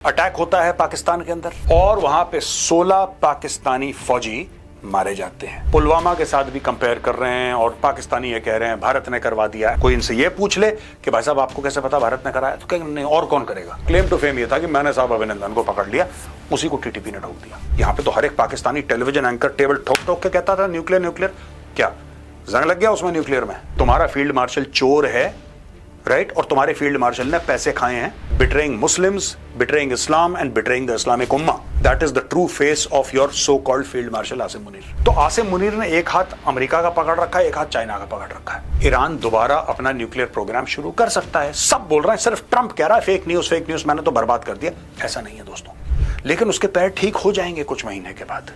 Attack होता है पाकिस्तान के अंदर और वहां पे 16 पाकिस्तानी फौजी मारे जाते हैं। पुलवामा के साथ भी कंपेयर कर रहे हैं और पाकिस्तानी ये कह रहे हैं भारत ने करवा दिया। कोई इनसे ये पूछ ले कि भाई साहब आपको कैसे पता भारत ने कराया, तो कहेंगे नहीं और कौन करेगा। क्लेम टू फेम ये था कि मैंने साहब अभिनंदन को पकड़ लिया, उसी को टीटीपी ने ठोक दिया। यहाँ पे तो हर एक पाकिस्तानी टेलीविजन एंकर टेबल ठोक ठोक के कहता था न्यूक्लियर क्या जंग लग गया उसमें न्यूक्लियर में। तुम्हारा फील्ड मार्शल चोर है, राइट, और तुम्हारे फील्ड मार्शल ने पैसे खाए हैं betraying Muslims, betraying Islam and betraying the Islamic Umma. That is the true face of your so called field marshal Asim Munir. तो आसिम मुनीर ने एक हाथ अमेरिका का पकड़ रखा है, एक हाथ चाइना का पकड़ रखा है। ईरान दोबारा अपना न्यूक्लियर प्रोग्राम शुरू कर सकता है, सब बोल रहे हैं, सिर्फ ट्रंप कह रहा है फेक न्यूज मैंने तो बर्बाद कर दिया। ऐसा नहीं है दोस्तों, लेकिन उसके पैर ठीक हो जाएंगे कुछ महीने के बाद।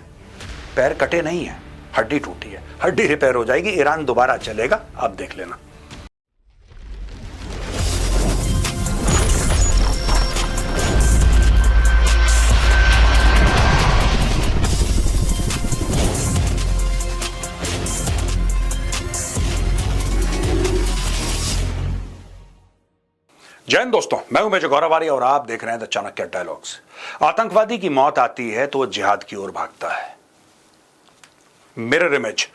पैर कटे नहीं है, हड्डी टूटी है, हड्डी रिपेयर हो जाएगी, ईरान दोबारा चलेगा, आप देख लेना। जय हिंद दोस्तों, मैं हूं मेजर गौरवारी और आप देख रहे हैं द चाणक्य डायलॉग्स। आतंकवादी की मौत आती है तो वो जिहाद की ओर भागता है। मिरर इमेज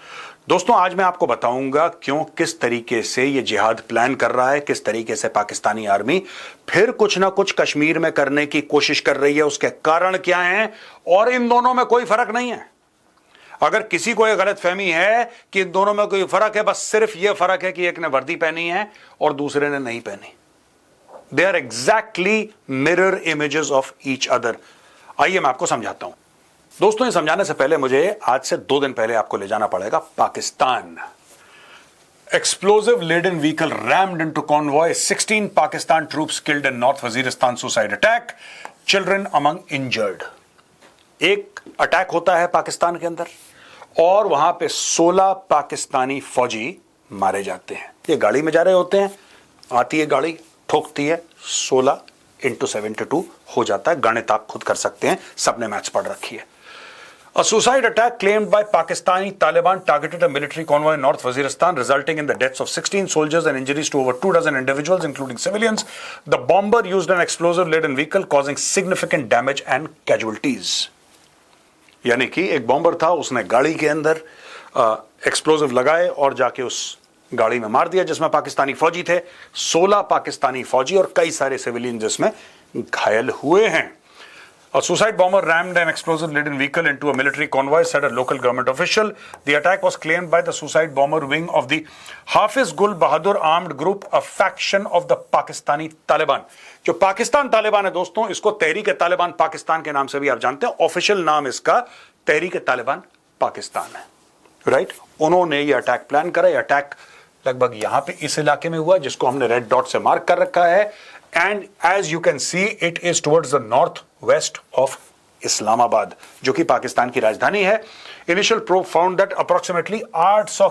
दोस्तों, आज मैं आपको बताऊंगा क्यों, किस तरीके से ये जिहाद प्लान कर रहा है, किस तरीके से पाकिस्तानी आर्मी फिर कुछ ना कुछ कश्मीर में करने की कोशिश कर रही है, उसके कारण क्या हैं, और इन दोनों में कोई फर्क नहीं है। अगर किसी को यह गलतफहमी है कि इन दोनों में कोई फर्क है, बस सिर्फ यह फर्क है कि एक ने वर्दी पहनी है और दूसरे ने नहीं पहनी। They are exactly mirror images of each other। आइए मैं आपको समझाता हूं दोस्तों। ये समझाने से पहले मुझे आज से 2 दिन पहले आपको ले जाना पड़ेगा Pakistan. Explosive laden vehicle rammed into convoy, 16 Pakistan troops killed in North Waziristan suicide attack, children among injured। एक अटैक होता है पाकिस्तान के अंदर और वहां पे 16 पाकिस्तानी फौजी मारे जाते हैं। ये गाड़ी में जा रहे होते हैं, आती है गाड़ी, ठोकती है, 16 × 72 हो जाता है। गणित आप खुद कर सकते हैं, सबने मैथ्स पढ़ रखी है। A suicide attack claimed by Pakistani Taliban targeted a military convoy in North Waziristan, resulting in the deaths of 16 soldiers and injuries to over 24 individuals, including civilians. The bomber used an explosive-laden vehicle, causing significant damage and casualties। यानी कि एक bomber था, उसने गाड़ी के अंदर explosive लगाए और जाके उस गाड़ी में मार दिया जिसमें पाकिस्तानी फौजी थे। 16 पाकिस्तानी फौजी और कई सारे सिविलियन जिसमें घायल हुए हैं। A suicide bomber rammed an explosive-laden vehicle into a military convoy, said a local government official. The attack was claimed by the suicide bomber wing of the Hafiz Gul Bahadur armed group, a faction of the Pakistani Taliban। जो पाकिस्तान तालिबान है दोस्तों, इसको तहरीक-ए-तालिबान पाकिस्तान के नाम से भी आप जानते हैं। ऑफिशियल नाम इसका तहरीक-ए-तालिबान पाकिस्तान है, राइट। उन्होंने ये अटैक प्लान करा। ये अटैक लगभग यहां पे इस इलाके में हुआ जिसको हमने रेड डॉट से मार्क कर रखा है। And as you can see it is towards the north west of Islamabad, जो कि पाकिस्तान की राजधानी है। Initial probe found that approximately 800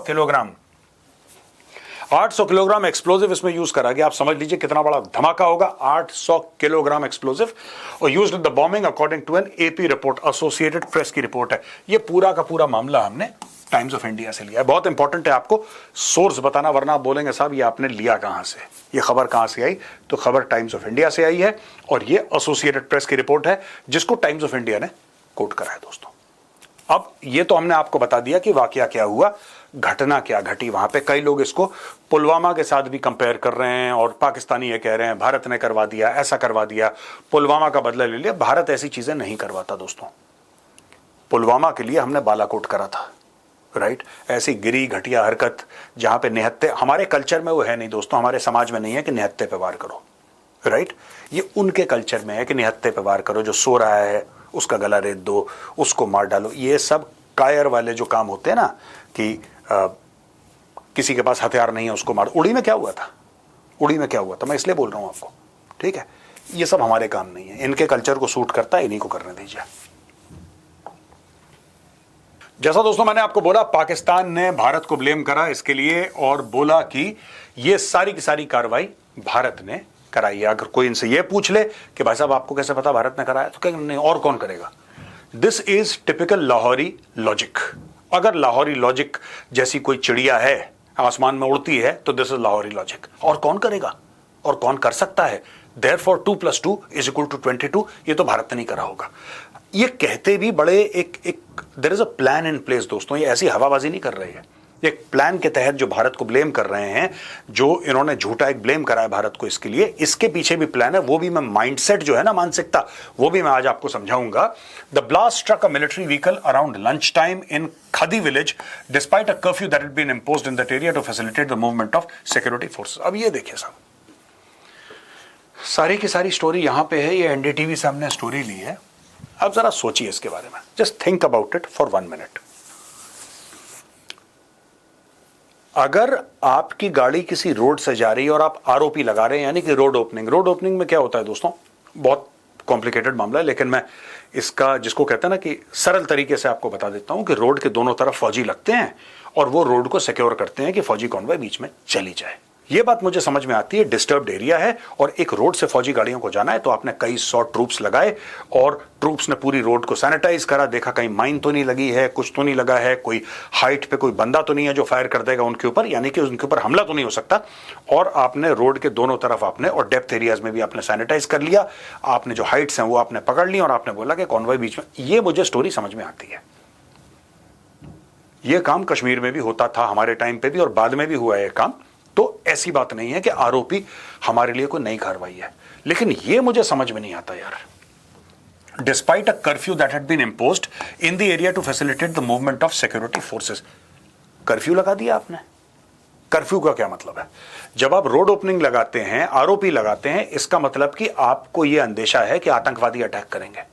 kilogram explosive इसमें यूज करा गया। आप समझ लीजिए कितना बड़ा धमाका होगा। 800 किलोग्राम एक्सप्लोजिव और used in the bombing according to an AP report, associated press की रिपोर्ट है। ये पूरा का पूरा मामला हमने टाइम्स ऑफ इंडिया से लिया है। बहुत इंपॉर्टेंट है आपको सोर्स बताना, वरना आप बोलेंगे साहब ये आपने लिया कहां से, ये खबर कहां से आई। तो खबर टाइम्स ऑफ इंडिया से आई है और ये एसोसिएटेड प्रेस की रिपोर्ट है जिसको टाइम्स ऑफ इंडिया ने कोट करा है दोस्तों। अब ये तो हमने आपको बता दिया कि वाकया क्या हुआ, घटना क्या घटी वहां पे। कई लोग इसको पुलवामा के साथ भी कंपेयर कर रहे हैं और पाकिस्तानी ये कह रहे हैं भारत ने करवा दिया, ऐसा करवा दिया, पुलवामा का बदला ले लिया। भारत ऐसी चीजें नहीं करवाता दोस्तों। पुलवामा के लिए हमने बालाकोट करा था, राइट। ऐसी गिरी घटिया हरकत जहां पे निहत्ते, हमारे कल्चर में वो है नहीं दोस्तों, हमारे समाज में नहीं है कि निहत्ते पे वार करो, राइट। ये उनके कल्चर में है कि निहत्ते पे वार करो, जो सो रहा है उसका गला रेत दो, उसको मार डालो। ये सब कायर वाले जो काम होते हैं ना कि किसी के पास हथियार नहीं है उसको मार। उड़ी में क्या हुआ था, उड़ी में क्या हुआ था, मैं इसलिए बोल रहा हूं आपको, ठीक है। ये सब हमारे काम नहीं है, इनके कल्चर को सूट करता है, इन्हीं को करने दीजिए। जैसा दोस्तों मैंने आपको बोला, पाकिस्तान ने भारत को ब्लेम करा इसके लिए और बोला कि ये सारी की सारी कार्रवाई भारत ने कराई है। अगर कोई इनसे ये पूछ ले कि भाई साहब आपको कैसे पता भारत ने कराया, तो कहेंगे नहीं और कौन करेगा। This is typical Lahori logic. अगर लाहौरी लॉजिक जैसी कोई चिड़िया है, आसमान में उड़ती है, तो दिस इज लाहौरी लॉजिक। और कौन करेगा और कौन कर सकता है, देयरफॉर 2+2 = 22, ये तो भारत ने नहीं करा होगा। ये कहते भी बड़े एक there is a plan in place दोस्तों, ये ऐसी हवाबाजी नहीं कर रहे हैं। एक प्लान के तहत जो भारत को ब्लेम कर रहे हैं, जो इन्होंने झूठा एक ब्लेम करा है भारत को इसके लिए, इसके पीछे भी प्लान है। वो भी मैं माइंडसेट जो है ना, मानसिकता, वो भी मैं आज आपको समझाऊंगा। The blast struck a military vehicle around lunch time in Khadi village despite a curfew that had been imposed in that area to facilitate the movement of security forces. अब ये देखिए साहब, सारी की सारी स्टोरी यहां पे है, ये एनडीटीवी से हमने स्टोरी ली है। अब जरा सोचिए इसके बारे में, just think about it for 1 minute. अगर आपकी गाड़ी किसी रोड से जा रही है और आप आरओपी लगा रहे हैं, यानी कि रोड ओपनिंग में क्या होता है दोस्तों, बहुत कॉम्प्लिकेटेड मामला है, लेकिन मैं इसका जिसको कहते हैं ना कि सरल तरीके से आपको बता देता हूं कि रोड के दोनों तरफ फौजी लगते हैं और वो रोड को सिक्योर करते हैं कि फौजी कॉन्वॉय बीच में चली जाए। ये बात मुझे समझ में आती है। डिस्टर्ब्ड एरिया है और एक रोड से फौजी गाड़ियों को जाना है, तो आपने कई 100 ट्रूप्स लगाए और ट्रूप्स ने पूरी रोड को सैनिटाइज करा, देखा कहीं माइन तो नहीं लगी है, कुछ तो नहीं लगा है, कोई हाइट पे कोई बंदा तो नहीं है जो फायर कर देगा उनके ऊपर, यानी कि उनके ऊपर हमला तो नहीं हो सकता। और आपने रोड के दोनों तरफ आपने, और डेप्थ एरियाज में भी आपने सैनिटाइज कर लिया, आपने जो हाइट्स हैं वो आपने पकड़ ली और आपने बोला कि कॉन्वॉय बीच में। ये मुझे स्टोरी समझ में आती है। ये काम कश्मीर में भी होता था हमारे टाइम पे भी, और बाद में भी हुआ है काम। तो ऐसी बात नहीं है कि आरोपी हमारे लिए कोई नई कार्रवाई है, लेकिन ये मुझे समझ में नहीं आता यार। Despite a curfew that had been imposed in the area to facilitate the movement of security forces, curfew लगा दिया आपने। कर्फ्यू का क्या मतलब है? जब आप रोड ओपनिंग लगाते हैं, आरोपी लगाते हैं, इसका मतलब कि आपको यह अंदेशा है कि आतंकवादी अटैक करेंगे।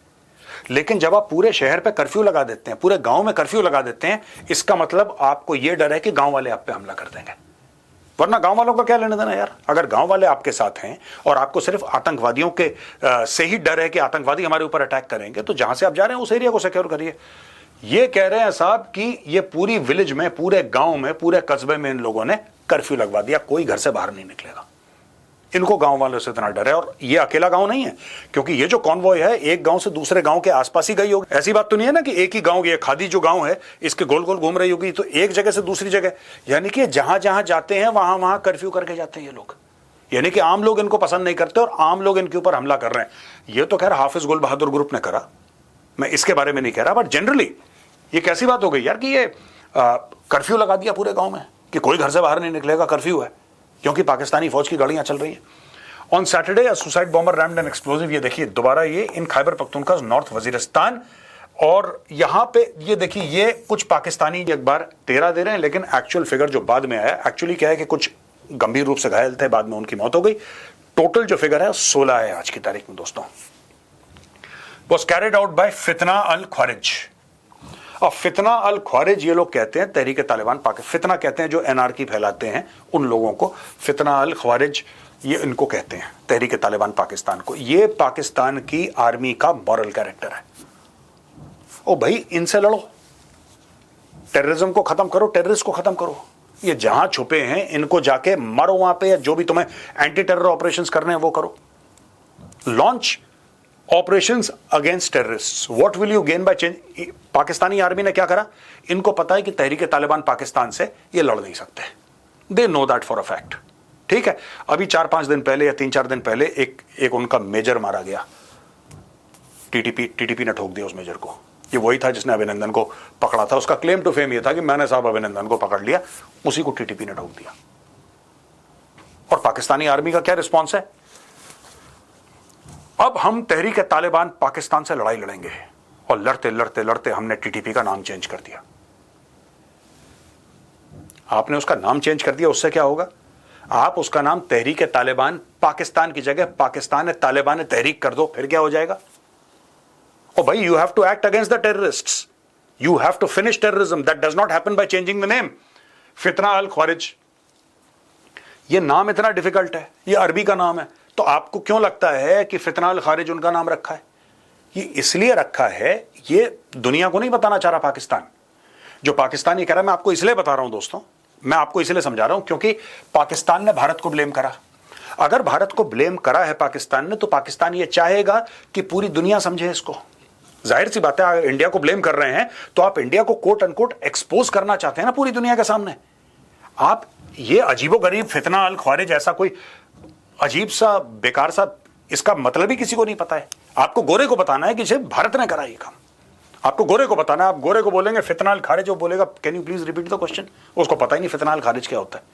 लेकिन जब आप पूरे शहर पे कर्फ्यू लगा देते हैं, पूरे गांव में कर्फ्यू लगा देते हैं, इसका मतलब आपको यह डर है कि गांव वाले आप पे हमला कर देंगे। वरना गांव वालों का क्या लेना देना यार? अगर गांव वाले आपके साथ हैं और आपको सिर्फ आतंकवादियों के से ही डर है कि आतंकवादी हमारे ऊपर अटैक करेंगे, तो जहां से आप जा रहे हैं उस एरिया को सिक्योर करिए। ये कह रहे हैं साहब कि ये पूरी विलेज में, पूरे गांव में, पूरे कस्बे में इन लोगों ने कर्फ्यू लगवा दिया, कोई घर से बाहर नहीं निकलेगा। इनको गांव वालों से इतना डर है। और ये अकेला गांव नहीं है, क्योंकि ये जो कॉन्वॉय है एक गांव से दूसरे गांव के आसपास ही गई होगी। ऐसी बात तो नहीं है ना कि एक ही गांव, ये खादी जो गांव है इसके गोल गोल घूम रही होगी, तो एक जगह से दूसरी जगह, यानी कि जहां जहां जाते हैं वहां वहां कर्फ्यू करके जाते हैं ये लोग। यानी कि आम लोग इनको पसंद नहीं करते और आम लोग इनके ऊपर हमला कर रहे हैं। ये तो खैर हाफिज गुल बहादुर ग्रुप ने करा, मैं इसके बारे में नहीं कह रहा, बट जनरली ये कैसी बात हो गई यार कि ये कर्फ्यू लगा दिया पूरे गांव में कि कोई घर से बाहर नहीं निकलेगा, कर्फ्यू है, क्योंकि पाकिस्तानी फौज की गाड़ियां चल रही है। On Saturday a suicide bomber rumped N explosive, ये देखिए दोबारा ये इन खैबर पख्तूनख्वा नॉर्थ वजीरिस्तान, और यहां पे ये देखिए ये कुछ पाकिस्तानी अखबार 13 दे रहे हैं, लेकिन एक्चुअल फिगर जो बाद में आया, एक्चुअली क्या है कि कुछ गंभीर रूप से घायल थे, बाद में उनकी मौत हो गई। टोटल जो फिगर है 16 है आज की तारीख में दोस्तों। वॉज कैरिड आउट बाय फितना अल ख्वारिज। अब फितना अल ख्वारिज ये लोग कहते हैं तहरीक तालिबान पाकिस्तान, फितना कहते हैं जो एनआरकी फैलाते हैं उन लोगों को, फितना अल ख्वारिज ये इनको कहते हैं, तहरीक तालिबान पाकिस्तान को। ये पाकिस्तान की आर्मी का मॉरल कैरेक्टर है। ओ भाई इनसे लड़ो, टेररिज्म को खत्म करो, टेररिस्ट को खत्म करो। ये जहां छुपे हैं इनको जाके मारो वहां पे, या जो भी तुम्हें एंटी टेरर ऑपरेशंस करने हैं वो करो। Launch operations against terrorists, what will you gain by change. Pakistani army ने क्या करा, इनको पता है कि तहरीक तालिबान पाकिस्तान से ये लड़ नहीं सकते, they know that for a fact. ठीक है, अभी 4-5 दिन पहले या 3-4 दिन पहले एक उनका मेजर मारा गया, टीटीपी ने ठोक दिया उस मेजर को। ये वही था जिसने अभिनंदन को पकड़ा था, उसका क्लेम टू फेम ये था कि मैंने साहब अभिनंदन को पकड़ लिया, उसी को टीटीपी ने ठोक दिया। और पाकिस्तानी आर्मी का क्या रिस्पॉन्स है, अब हम तहरीक तालिबान पाकिस्तान से लड़ाई लड़ेंगे, और लड़ते लड़ते लड़ते हमने टीटीपी का नाम चेंज कर दिया। आपने उसका नाम चेंज कर दिया, उससे क्या होगा, आप उसका नाम तहरीक तालिबान पाकिस्तान की जगह पाकिस्तान तालिबान तहरीक कर दो, फिर क्या हो जाएगा। और भाई you have to act against the terrorists, you have to finish terrorism, that does not happen by changing the name. फितना अल ख्वारिज, ये नाम इतना डिफिकल्ट है, ये अरबी का नाम है, तो आपको क्यों लगता है कि फितना अल ख्वारिज उनका नाम रखा है? ये इसलिए रखा है, ये दुनिया को नहीं बताना चाह रहा पाकिस्तान। जो पाकिस्तान ये कह रहा है, मैं आपको इसलिए बता रहा हूं दोस्तों, मैं आपको इसलिए समझा रहा हूं क्योंकि पाकिस्तान ने भारत को ब्लेम करा। अगर भारत को ब्लेम करा है पाकिस्तान ने, तो पाकिस्तान ये चाहेगा कि पूरी दुनिया समझे इसको। जाहिर सी बात है, अगर इंडिया को ब्लेम कर रहे हैं तो आप इंडिया को कोट अनकोट एक्सपोज करना चाहते हैं ना पूरी दुनिया के सामने। आप ये अजीबोगरीब फितना अल ख्वारिज, ऐसा कोई अजीब सा बेकार सा इसका मतलब ही किसी को नहीं पता है। आपको गोरे को बताना है कि सिर्फ भारत ने करा ये काम, आपको गोरे को बताना है। आप गोरे को बोलेंगे फितनाल खारिज, वो बोलेगा can you please repeat the question, उसको पता ही नहीं फितनाल खारिज क्या होता है।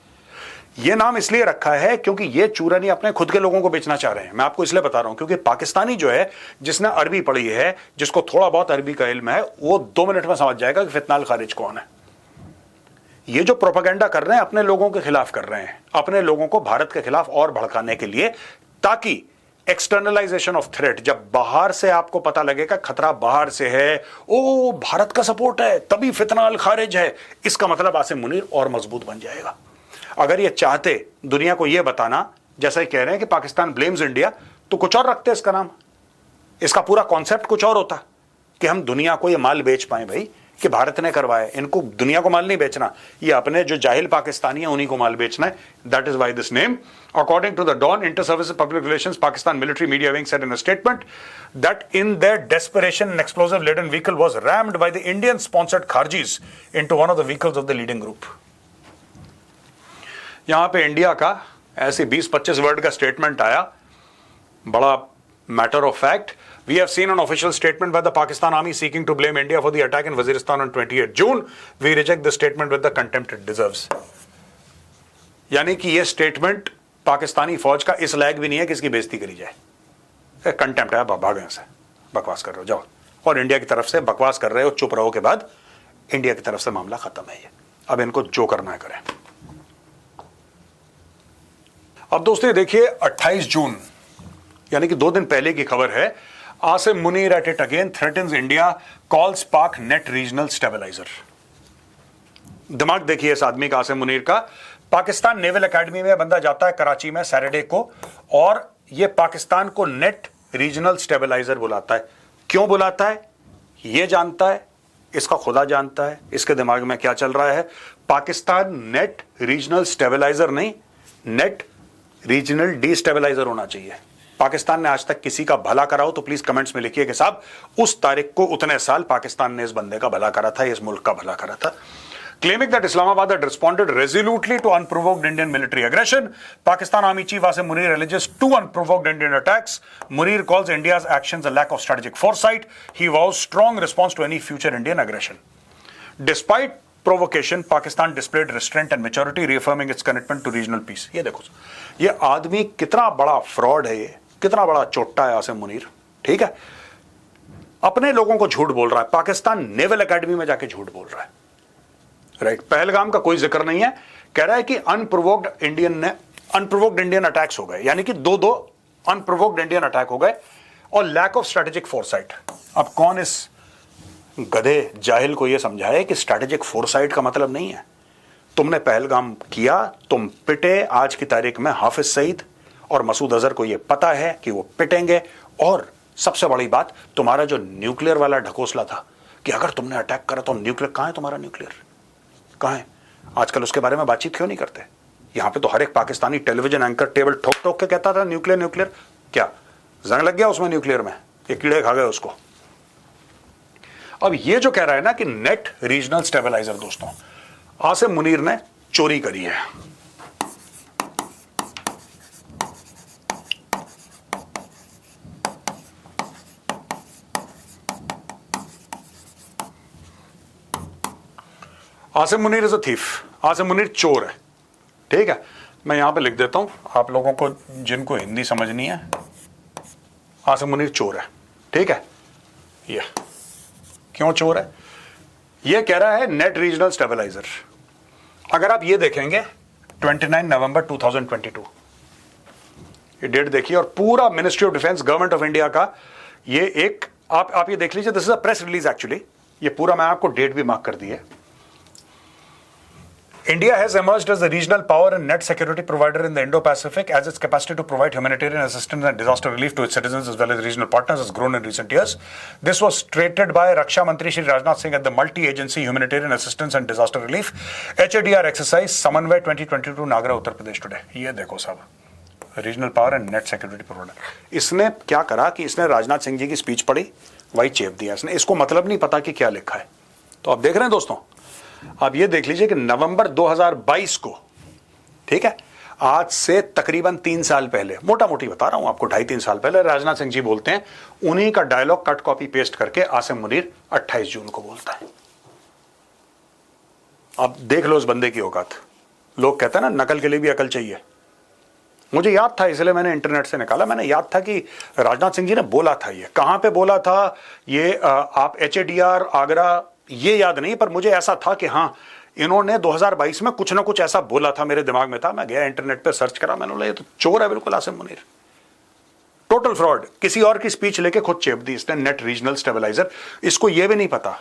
ये नाम इसलिए रखा है क्योंकि ये चूरनी अपने खुद के लोगों को बेचना चाह रहे हैं। मैं आपको इसलिए बता रहा हूं क्योंकि पाकिस्तानी जो है, जिसने अरबी पढ़ी है, जिसको थोड़ा बहुत अरबी का इल्म है, वो 2 मिनट में समझ जाएगा कि फितनाल खारिज कौन है। ये जो प्रोपेगेंडा कर रहे हैं अपने लोगों के खिलाफ कर रहे हैं, अपने लोगों को भारत के खिलाफ और भड़काने के लिए, ताकि एक्सटर्नलाइजेशन ऑफ थ्रेट, जब बाहर से आपको पता लगेगा खतरा बाहर से है, ओ भारत का सपोर्ट है तभी फितनाल खारिज है, इसका मतलब आसिम मुनीर और मजबूत बन जाएगा। अगर ये चाहते दुनिया को ये बताना, जैसा ही कह रहे हैं कि पाकिस्तान ब्लेम्स इंडिया, तो कुछ और रखते इसका नाम, इसका पूरा कॉन्सेप्ट कुछ और होता कि हम दुनिया को ये माल बेच पाए भाई कि भारत ने करवाया। इनको दुनिया को माल नहीं बेचना, ये अपने जो जाहिल पाकिस्तानी है उन्हीं को माल बेचना है। That is why this name. According to the Dawn, Inter-Services Public Relations Pakistan military media wing said in a statement that in their desperation, an explosive-laden vehicle was rammed by the Indian-sponsored Kharjis into one of the vehicles of the leading group. यहां पे India का ऐसे 20-25 word का statement आया, बड़ा matter of fact. We have seen an official statement by the Pakistan Army seeking to blame India for the attack in Waziristan on 28 June. We reject this statement with the contempt it deserves. यानी कि ये statement Pakistani फौज का इस लायक भी नहीं है कि इसकी बेइज्जती करी जाए। कंटेम्प्ट है, भागो यहां से, बकवास कर रहे हो जाओ। और इंडिया की तरफ से बकवास कर रहे हो, चुप रहो के बाद इंडिया की तरफ से मामला खत्म है। ये अब इनको जो करना है करें। अब दोस्तों देखिए 28 जून यानी कि 2 दिन पहले की खबर है। Asim Munir at it again, threatens India, calls पाक नेट रीजनल स्टेबलाइजर। दिमाग देखिए इस आदमी का, आसिम मुनीर का। पाकिस्तान नेवल एकेडमी में बंदा जाता है कराची में सैटरडे को, और यह पाकिस्तान को नेट रीजनल स्टेबलाइजर बुलाता है। क्यों बुलाता है यह जानता है, इसका खुदा जानता है इसके दिमाग में क्या चल रहा है। पाकिस्तान नेट रीजनल स्टेबलाइजर नहीं, नेट रीजनल डीस्टेबलाइजर होना चाहिए। पाकिस्तान ने आज तक किसी का भला करा हो तो प्लीज कमेंट्स में लिखिए कि साहब उस तारीख को उतने साल पाकिस्तान ने इस बंदे का भला करा था, इस मुल्क का भला करा था। Claiming that Islamabad had responded resolutely to unprovoked Indian military aggression, Pakistan Army Chief Asim Munir alleges 2 unprovoked Indian attacks. Munir calls India's actions a lack of strategic foresight. He vows strong response to any future Indian aggression. Despite provocation, Pakistan displayed restraint and maturity, reaffirming its commitment to regional peace. ये देखो, ये आदमी कितना बड़ा fraud है, ये कितना बड़ा चोट्टा है आसिम मुनीर। ठीक है, अपने लोगों को झूठ बोल रहा है, पाकिस्तान नेवल एकेडमी में जाके झूठ बोल रहा है। राइट, पहलगाम का कोई जिक्र नहीं है, कह रहा है कि अनप्रोवोक्ड इंडियन अटैक्स हो गए, यानी कि दो अनप्रोवोक्ड इंडियन अटैक हो गए, और लैक ऑफ स्ट्रेटेजिक फोरसाइट। अब कौन इस गधे जाहिल को यह समझाए कि स्ट्रेटेजिक फोरसाइट का मतलब नहीं है। तुमने पहलगाम किया, तुम पिटे, आज की तारीख में हाफिज सईद और मसूद अजहर को यह पता है कि वो पिटेंगे। और सबसे बड़ी बात, तुम्हारा जो न्यूक्लियर वाला ढकोसला था कि अगर तुमने अटैक करा तो न्यूक्लियर, कहां है तुम्हारा न्यूक्लियर, कहां है? आजकल उसके बारे में बातचीत क्यों नहीं करते? यहां पे तो हर एक पाकिस्तानी टेलीविजन एंकर टेबल ठोक ठोक के कहता था न्यूक्लियर न्यूक्लियर। क्या जंग लग गया उसमें न्यूक्लियर में, ये कीड़े खा गए उसको। अब ये जो कह रहा है ना कि नेट रीजनल स्टेबलाइजर, दोस्तों आसिम मुनीर ने चोरी करी है। Asim Munir is a thief, Asim Munir चोर है। ठीक है, मैं यहां पे लिख देता हूं आप लोगों को जिनको हिंदी समझनी है। आसिम मुनीर चोर है। ठीक है, ये क्यों चोर है? ये कह रहा है नेट रीजनल स्टेबलाइजर। अगर आप ये देखेंगे 29 नवंबर 2022, ये डेट देखिए, और पूरा ministry of defence government of India का ये एक आप ये देख लीजिए, this is a press release actually. ये पूरा मैं आपको डेट भी मार्क कर दी है। India has emerged as a regional power and net security provider in the Indo-Pacific, as its capacity to provide humanitarian assistance and disaster relief to its citizens as well as regional partners has grown in recent years. This was stated by Raksha Mantri Shri Rajnath Singh at the Multi-Agency Humanitarian Assistance and Disaster Relief HADR exercise Samanvay 2022 Nagra, Uttar Pradesh today. ये देखो साहब, regional power and net security provider. इसने क्या करा कि इसने राजनाथ सिंह जी की speech पढ़ी, वही चेप दिया इसने। इसको मतलब नहीं पता कि क्या लिखा है। तो आप देख रहे हैं दोस्तों, आप ये देख लीजिए कि नवंबर 2022 को, ठीक है, आज से तकरीबन 3 साल पहले, मोटा मोटी बता रहा हूं आपको, 2.5-3 साल पहले राजनाथ सिंह जी बोलते हैं, उन्हीं का डायलॉग कट कॉपी पेस्ट करके आसिम मुनीर 28 जून को बोलता है। अब देख लो उस बंदे की औकात। लोग कहते हैं ना, नकल के लिए भी अकल चाहिए। मुझे याद था, इसलिए मैंने इंटरनेट से निकाला। मैंने याद था कि राजनाथ सिंह जी ने बोला था, ये कहां पे बोला था, ये आप HADR आगरा, ये याद नहीं, पर मुझे ऐसा था कि हाँ, इन्होंने 2022 में कुछ ना कुछ ऐसा बोला था, मेरे दिमाग में था। मैं गया इंटरनेट पे सर्च करा, मैंने बोला ये तो चोर है बिल्कुल आसिम मुनीर, टोटल फ्रॉड। किसी और की स्पीच लेके खुद चेप दी इसने, नेट रीजनल स्टेबलाइजर। इसको ये भी नहीं पता,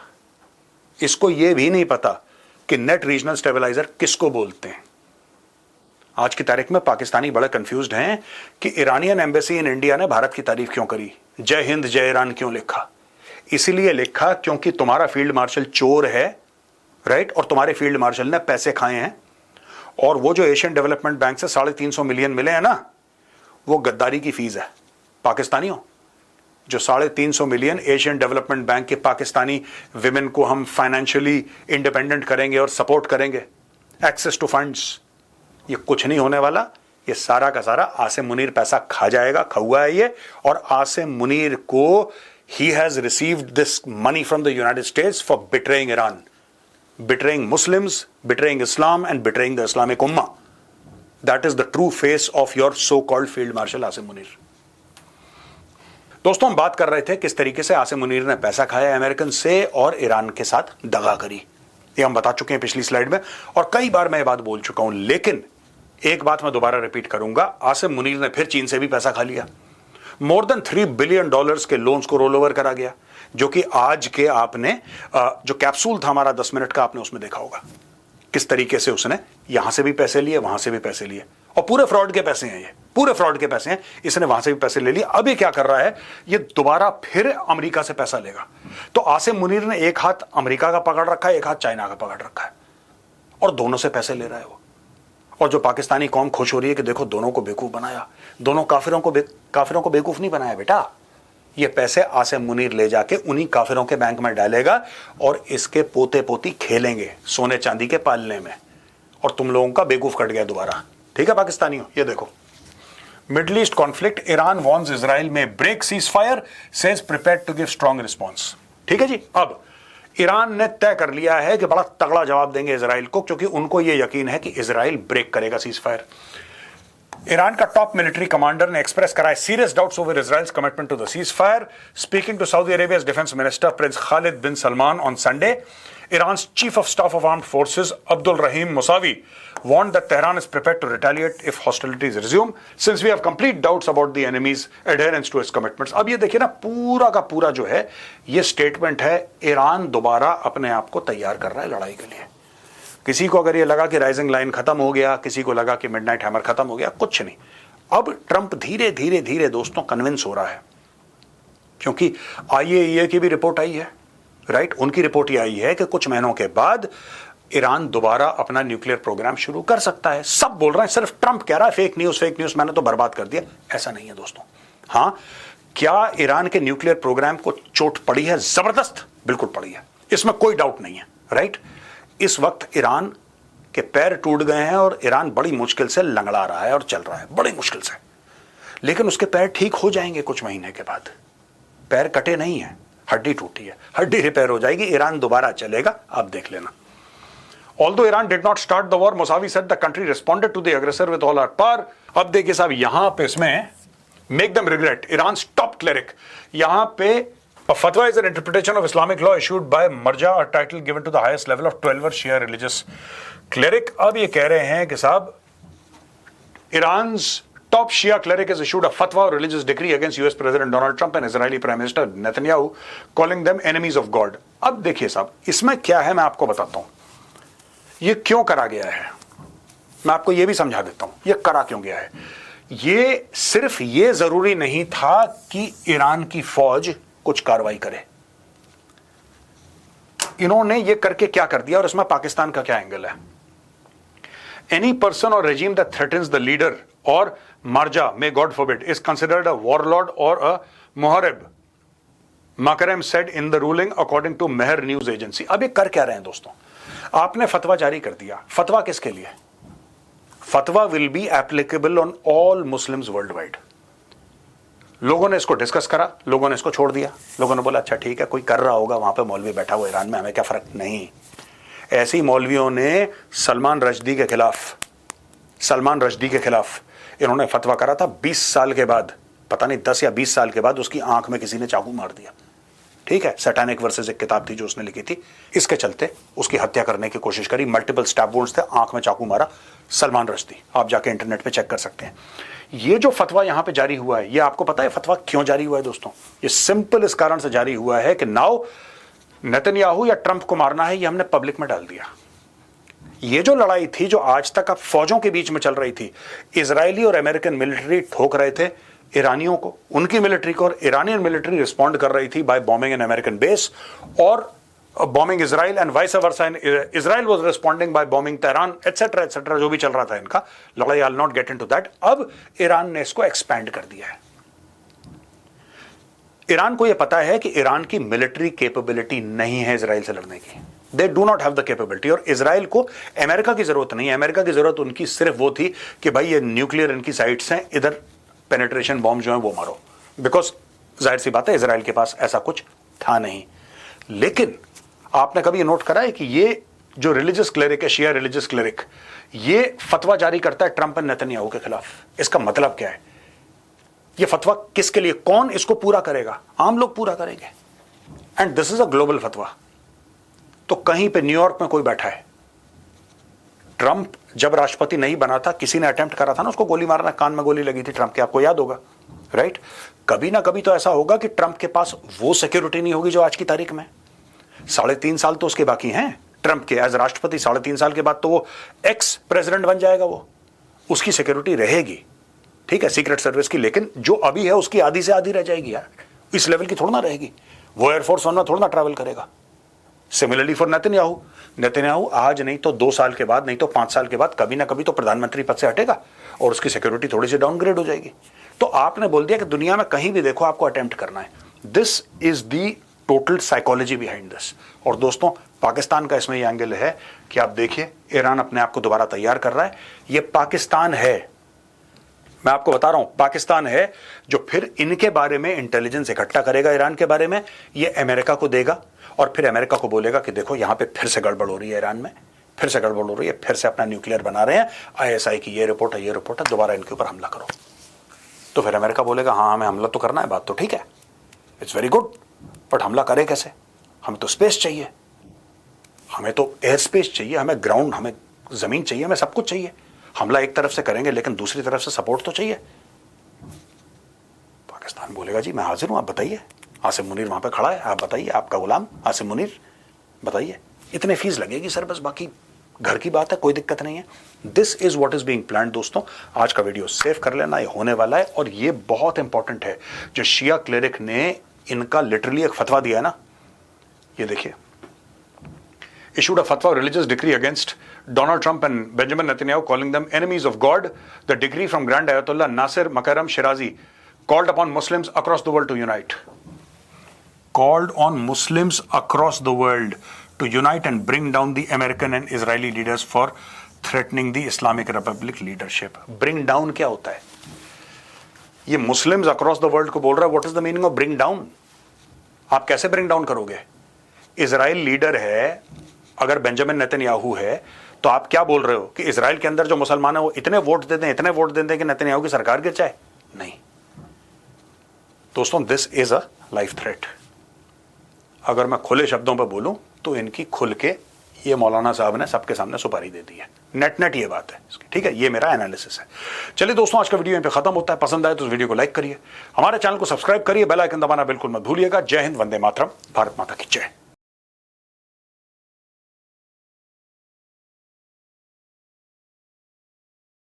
इसको ये भी नहीं पता कि नेट रीजनल स्टेबलाइजर किसको बोलते हैं। आज की तारीख में पाकिस्तानी बड़े कंफ्यूज्ड हैं कि इरानियन एम्बेसी इन इंडिया ने भारत की तारीफ क्यों करी, जय हिंद जय ईरान क्यों लिखा। इसीलिए लिखा क्योंकि तुम्हारा फील्ड मार्शल चोर है, राइट, और तुम्हारे फील्ड मार्शल ने पैसे खाए हैं। और वो जो एशियन डेवलपमेंट बैंक से 350 मिलियन मिले हैं ना, वो गद्दारी की फीस है पाकिस्तानियों। जो 350 मिलियन एशियन डेवलपमेंट बैंक के पाकिस्तानी विमेन को हम फाइनेंशियली इंडिपेंडेंट करेंगे और सपोर्ट करेंगे, एक्सेस टू फंड्स, ये कुछ नहीं होने वाला। ये सारा का सारा आसिम मुनीर पैसा खा जाएगा, खाऊआ है ये। और आसिम मुनीर को, he has received this money from the United States for betraying Iran, betraying Muslims, betraying Islam and betraying the Islamic Ummah. That is the true face of your so-called Field Marshal Asim Munir. दोस्तों, हम बात कर रहे थे किस तरीके से आसिम मुनीर ने पैसा खाया अमेरिकन से और ईरान के साथ दगा करी। ये हम बता चुके हैं पिछली स्लाइड में, और कई बार मैं ये बात बोल चुका हूं, लेकिन एक बात मैं दोबारा रिपीट करूंगा, आसिम मुनीर ने फिर चीन से भी पैसा खा लिया। मोर देन $3 बिलियन के लोन्स को रोल ओवर करा गया, जो कि आज के आपने जो कैप्सूल था हमारा 10 मिनट का, आपने उसमें देखा होगा किस तरीके से उसने यहां से भी पैसे लिए, वहां से भी पैसे लिए, और पूरे फ्रॉड के पैसे हैं, ये पूरे फ्रॉड के पैसे हैं। इसने वहां से भी पैसे ले लिए। अभी क्या कर रहा है, ये दोबारा फिर अमेरिका से पैसा लेगा। तो आसिम मुनीर ने एक हाथ अमेरिका का पकड़ रखा है, एक हाथ चाइना का पकड़ रखा है, और दोनों से पैसे ले रहा है वो। और जो पाकिस्तानी कौम खुश हो रही है कि देखो दोनों को बेवकूफ बनाया, दोनों काफिरों को बेवकूफ नहीं बनाया बेटा। ये पैसे आसिम मुनीर ले जाके उन्हीं काफिरों के बैंक में डालेगा, और इसके पोते पोती खेलेंगे सोने चांदी के पालने में, और तुम लोगों का बेवकूफ कट गया दोबारा। ठीक है पाकिस्तानियों, ये देखो, Middle East conflict, Iran warns Israel में break ceasefire, says prepared to give strong response. ठीक है जी। अब ईरान ने तय कर लिया है कि बड़ा तगड़ा जवाब देंगे इजराइल को, क्योंकि उनको यह यकीन है कि इजराइल ब्रेक करेगा सीज फायर। ईरान का टॉप मिलिट्री कमांडर ने एक्सप्रेस कराए serious doubts over Israel's commitment to the ceasefire. Speaking to Saudi Arabia's defence minister prince Khalid bin Salman on Sunday, Iran's chief of staff of armed forces Abdul Rahim Musavi warned that Tehran is prepared to retaliate if hostilities resume, since we have complete doubts about the enemy's adherence to its commitments. अब ये देखिए ना, पूरा का पूरा जो है ये स्टेटमेंट है, ईरान दोबारा अपने आप को तैयार कर रहा है लड़ाई के लिए। किसी को अगर ये लगा कि राइजिंग लाइन खत्म हो गया, किसी को लगा कि मिडनाइट हैमर खत्म हो गया, कुछ नहीं। अब ट्रंप धीरे धीरे धीरे दोस्तों कन्विंस हो रहा है, क्योंकि IAEA की भी रिपोर्ट आई है, राइट। उनकी रिपोर्ट ये आई है कि कुछ महीनों के बाद ईरान दोबारा अपना न्यूक्लियर प्रोग्राम शुरू कर सकता है। सब बोल रहे हैं, सिर्फ ट्रंप कह रहा है फेक न्यूज मैंने तो बर्बाद कर दिया। ऐसा नहीं है दोस्तों। हां, क्या ईरान के न्यूक्लियर प्रोग्राम को चोट पड़ी है? जबरदस्त, बिल्कुल पड़ी है, इसमें कोई डाउट नहीं है, राइट। इस वक्त ईरान के पैर टूट गए हैं और ईरान बड़ी मुश्किल से लंगड़ा रहा है और चल रहा है, बड़ी मुश्किल से। लेकिन उसके पैर ठीक हो जाएंगे कुछ महीने के बाद। पैर कटे नहीं है, हड्डी टूटी है, हड्डी रिपेयर हो जाएगी, ईरान दोबारा चलेगा, आप देख लेना। Although Iran did not start the war, Mousavi said the country responded to the aggressor with all out power. अब देखिए साहब, यहां पे इसमें make them regret, Iran's top cleric, यहां पे a fatwa is an interpretation of Islamic law issued by Marja, a title given to the highest level of 12 Shia religious cleric. अब ये कह रहे हैं कि साहब, Iran's top Shia cleric has issued a fatwa or religious decree against US President Donald Trump and Israeli Prime Minister Netanyahu, calling them enemies of God. अब देखिए साहब, इसमें क्या है मैं आपको बताता हूं। ये क्यों करा गया है, मैं आपको ये भी समझा देता हूं, ये करा क्यों गया है। ये सिर्फ ये जरूरी नहीं था कि ईरान की फौज कुछ कार्रवाई करे। इन्होंने ये करके क्या कर दिया और इसमें पाकिस्तान का क्या एंगल है। Any person or regime that threatens the leader or marja, may God forbid, is considered a warlord or a muharib, Makarem said in the ruling according to Mehr News Agency. अब ये कर क्या रहे हैं दोस्तों, आपने फतवा जारी कर दिया। फतवा किसके लिए? फतवा will be applicable on all Muslims world wide. लोगों ने इसको डिस्कस करा, लोगों ने इसको छोड़ दिया, लोगों ने बोला अच्छा ठीक है, कोई कर रहा होगा, वहां पे मौलवी बैठा हुआ ईरान में, हमें क्या फर्क। नहीं, ऐसे ही मौलवियों ने सलमान रश्दी के खिलाफ इन्होंने फतवा करा था। 20 साल के बाद, पता नहीं 10 या 20 साल के बाद, उसकी आंख में किसी ने चाकू मार दिया। ठीक है, सैटानिक वर्सेस एक किताब थी जो उसने लिखी थी, इसके चलते उसकी हत्या करने की कोशिश करी, मल्टीपल स्टैब वुंड्स थे, आंख में चाकू मारा सलमान रश्दी। आप जाके इंटरनेट पे चेक कर सकते हैं। ये जो फतवा यहां पे जारी हुआ है, ये आपको पता है फतवा क्यों जारी हुआ है दोस्तों? ये सिंपल इस कारण से जारी हुआ है कि नाउ नेतन्याहू या ट्रंप को मारना है, ये हमने पब्लिक में डाल दिया। ये जो लड़ाई थी, जो आज तक अब फौजों के बीच में चल रही थी, इजरायली और अमेरिकन मिलिट्री ठोक रहे थे ईरानियों को, उनकी मिलिट्री को, और ईरानियन मिलिट्री रिस्पॉन्ड कर रही थी by bombing an American base और bombing Israel, and vice versa, Israel was responding by bombing Tehran, etcetera etcetera, जो भी चल रहा था इनका लड़ाई। I will not get into that. अब ईरान ने इसको एक्सपैंड कर दिया है। ईरान को यह पता है कि ईरान की मिलिट्री कैपेबिलिटी नहीं है इजराइल से लड़ने की। They do not have the capability. और इजराइल को अमेरिका की जरूरत नहीं है। अमेरिका की जरूरत उनकी सिर्फ वो थी कि भाई ये न्यूक्लियर इनकी साइट्स हैं, इधर पेनिट्रेशन बॉम्ब जो है वो मारो, बिकॉज जाहिर सी बात है इजराइल के पास ऐसा कुछ था नहीं। लेकिन आपने कभी नोट करा है कि ये जो रिलीजियस क्लेरिक है, शिया रिलीजियस क्लेरिक, ये फतवा जारी करता है ट्रंप और नेतन्याहू के खिलाफ। इसका मतलब क्या है? ये फतवा किसके लिए, कौन इसको पूरा करेगा? आम लोग पूरा करेंगे। And this is a global फतवा। तो कहीं पे न्यूयॉर्क में कोई बैठा है, ट्रंप जब राष्ट्रपति नहीं बना था, किसी ने अटेम्प्ट करा था ना उसको गोली मारना, कान में गोली लगी थी ट्रंप के, आपको याद होगा, राइट? कभी ना कभी तो ऐसा होगा कि ट्रंप के पास वो सिक्योरिटी नहीं होगी जो आज की तारीख में। 3.5 साल तो उसके बाकी हैं ट्रंप के एज राष्ट्रपति। 3.5 साल के बाद तो वो एक्स प्रेसिडेंट बन जाएगा, वो उसकी सिक्योरिटी रहेगी, ठीक है, सीक्रेट सर्विस की। लेकिन जो अभी है उसकी आधी से आधी रह जाएगी यार, इस लेवल की थोड़ा ना रहेगी। वो एयरफोर्स वन में थोड़ा ना ट्रैवल करेगा। सिमिलरली फॉर नेतन्याहू आज नहीं तो 2 साल के बाद, नहीं तो 5 साल के बाद कभी ना कभी तो प्रधानमंत्री पद से हटेगा और उसकी सिक्योरिटी थोड़ी सी डाउनग्रेड हो जाएगी। तो आपने बोल दिया कि दुनिया में कहीं भी देखो आपको अटेम्प्ट करना है। This is the total psychology behind this. और दोस्तों पाकिस्तान का इसमें यह एंगल है कि आप देखिए ईरान अपने आप को दोबारा तैयार कर रहा है। यह पाकिस्तान है, मैं आपको बता रहा हूं, पाकिस्तान है जो फिर इनके बारे में इंटेलिजेंस इकट्ठा करेगा, ईरान के बारे में, ये अमेरिका को देगा और फिर अमेरिका को बोलेगा कि देखो यहां पे फिर से गड़बड़ हो रही है ईरान में, फिर से गड़बड़ हो रही है, फिर से अपना न्यूक्लियर बना रहे हैं, ISI की ये रिपोर्ट है, दोबारा इनके ऊपर हमला करो। तो फिर अमेरिका बोलेगा हाँ हमें हमला तो करना है, बात तो ठीक है, इट्स वेरी गुड, बट हमला करें कैसे? हमें तो स्पेस चाहिए, हमें तो एयर स्पेस चाहिए, हमें ग्राउंड, हमें जमीन चाहिए, हमें सब कुछ चाहिए। हमला एक तरफ से करेंगे लेकिन दूसरी तरफ से सपोर्ट तो चाहिए। पाकिस्तान बोलेगा जी मैं हाजिर हूं, आप बताइए। आसिम मुनीर वहां पे खड़ा है, आप बताइए, आपका गुलाम आसिम मुनीर, बताइए। इतने फीस लगेगी सर, बस, बाकी घर की बात है, कोई दिक्कत नहीं है। This is what is being planned. दोस्तों आज का वीडियो सेव कर लेना, ये होने वाला है और ये बहुत इंपॉर्टेंट है। जो शिया क्लेरिक ने इनका लिटरली एक फतवा दिया है ना, ये देखिए, issued a fatwa religious decree against Donald Trump and Benjamin Netanyahu, calling them enemies of God. The decree from Grand Ayatollah Nasir Makaram Shirazi called upon Muslims across the world to unite. Called on Muslims across the world to unite and bring down the American and Israeli leaders for threatening the Islamic Republic leadership. Bring down क्या होता है? ये Muslims across the world को बोल रहा है. What is the meaning of bring down? आप कैसे bring down करोगे? इजराइल लीडर है, अगर बेंजामिन नेतन्याहू है, तो आप क्या बोल रहे हो कि इजराइल के अंदर जो मुसलमान है वो इतने वोट देते हैं, इतने वोट देते हैं कि नेतन्याहू की सरकार गिर जाए? नहीं दोस्तों, this is a life threat. अगर मैं खुले शब्दों पर बोलूं तो इनकी खुल के ये मौलाना साहब ने सबके सामने सुपारी दे दी है। नेट ये बात है, ठीक है, ये मेरा एनालिसिस है। चलिए दोस्तों, आज का वीडियो यहीं पे खत्म होता है। पसंद आए तो इस वीडियो को लाइक करिए, हमारे चैनल को सब्सक्राइब करिए, बेल आइकन दबाना बिल्कुल मत भूलिएगा। जय हिंद, वंदे मातरम, भारत माता की जय।